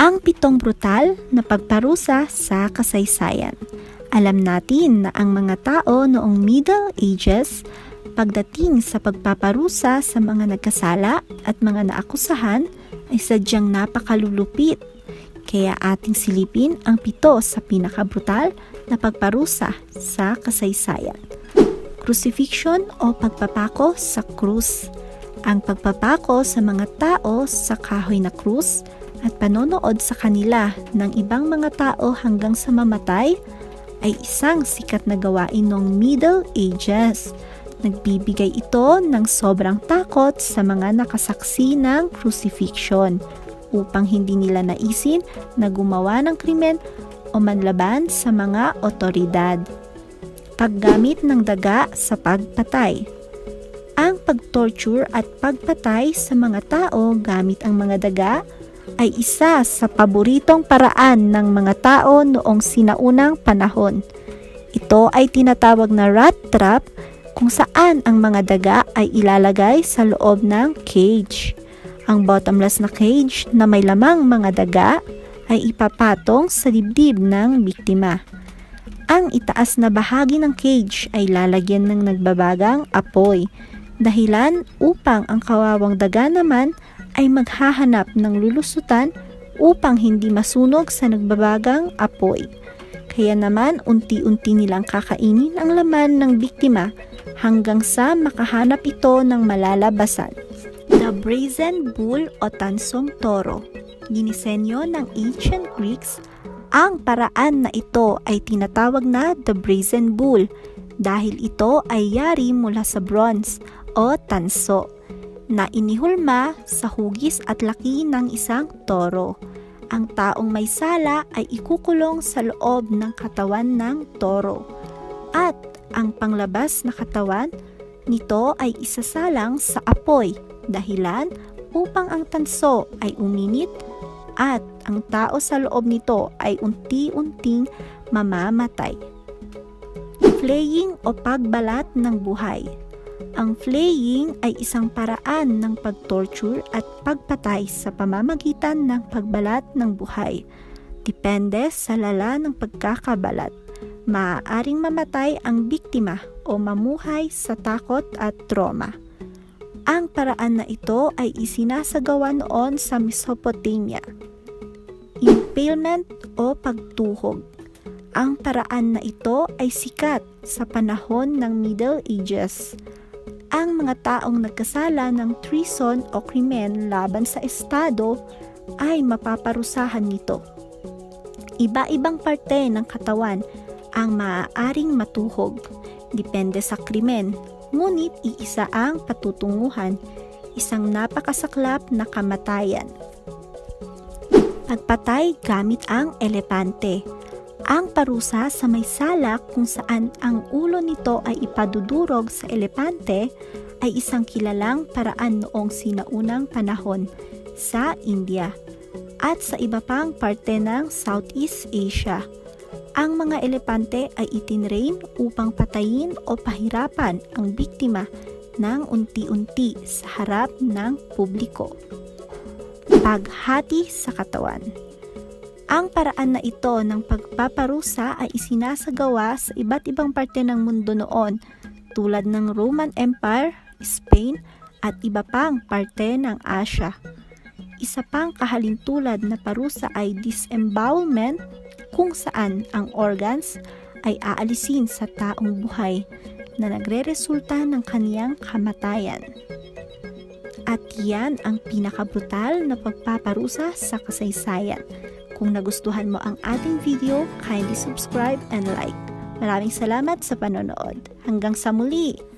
Ang 7 brutal na pagparusa sa kasaysayan. Alam natin na ang mga tao noong Middle Ages, pagdating sa pagpaparusa sa mga nagkasala at mga naakusahan, ay sadyang napakalulupit. Kaya ating silipin ang 7 sa pinakabrutal na pagparusa sa kasaysayan. Crucifixion o pagpapako sa krus. Ang pagpapako sa mga tao sa kahoy na krus at panonood sa kanila ng ibang mga tao hanggang sa mamatay ay isang sikat na gawain noong Middle Ages. Nagbibigay ito ng sobrang takot sa mga nakasaksi ng crucifixion upang hindi nila naisin na gumawa ng krimen o manlaban sa mga otoridad. Paggamit ng daga sa pagpatay. Ang pagtorture at pagpatay sa mga tao gamit ang mga daga ay isa sa paboritong paraan ng mga tao noong sinaunang panahon. Ito ay tinatawag na rat trap kung saan ang mga daga ay ilalagay sa loob ng cage. Ang bottomless na cage na may lamang mga daga ay ipapatong sa dibdib ng biktima. Ang itaas na bahagi ng cage ay lalagyan ng nagbabagang apoy, dahilan upang ang kawawang daga naman ay maghahanap ng lulusutan upang hindi masunog sa nagbabagang apoy. Kaya naman unti-unti nilang kakainin ang laman ng biktima hanggang sa makahanap ito ng malalabasan. The Brazen Bull o Tansong Toro. Dinisenyo ng Ancient Greeks, ang paraan na ito ay tinatawag na the Brazen Bull dahil ito ay yari mula sa bronze o tanso na inihulma sa hugis at laki ng isang toro. Ang taong may sala ay ikukulong sa loob ng katawan ng toro at ang panglabas na katawan nito ay isasalang sa apoy dahilan upang ang tanso ay uminit at ang tao sa loob nito ay unti-unting mamamatay. Flaying o pagbalat ng buhay. Ang flaying ay isang paraan ng pagtorture at pagpatay sa pamamagitan ng pagbalat ng buhay. Depende sa lala ng pagkakabalat. Maaaring mamatay ang biktima o mamuhay sa takot at trauma. Ang paraan na ito ay isinasagawa noon sa Mesopotamia. Impalement o pagtuhog. Ang paraan na ito ay sikat sa panahon ng Middle Ages. Ang mga taong nagkasala ng treason o krimen laban sa estado ay mapaparusahan nito. Iba-ibang parte ng katawan ang maaaring matuhog, depende sa krimen, ngunit iisa ang patutunguhan, isang napakasaklap na kamatayan. Pagpatay gamit ang elepante. Ang parusa sa may salak kung saan ang ulo nito ay ipadudurog sa elepante ay isang kilalang paraan noong sinaunang panahon sa India at sa iba pang parte ng Southeast Asia. Ang mga elepante ay itinrain upang patayin o pahirapan ang biktima ng unti-unti sa harap ng publiko. Paghati sa katawan. Ang paraan na ito ng pagpaparusa ay isinasagawa sa iba't ibang parte ng mundo noon tulad ng Roman Empire, Spain at iba pang parte ng Asia. Isa pang kahalintulad na parusa ay disembowelment kung saan ang organs ay aalisin sa taong buhay na nagreresulta ng kaniyang kamatayan. At yan ang pinakabrutal na pagpaparusa sa kasaysayan. Kung nagustuhan mo ang ating video, kindly subscribe and like. Maraming salamat sa panonood. Hanggang sa muli!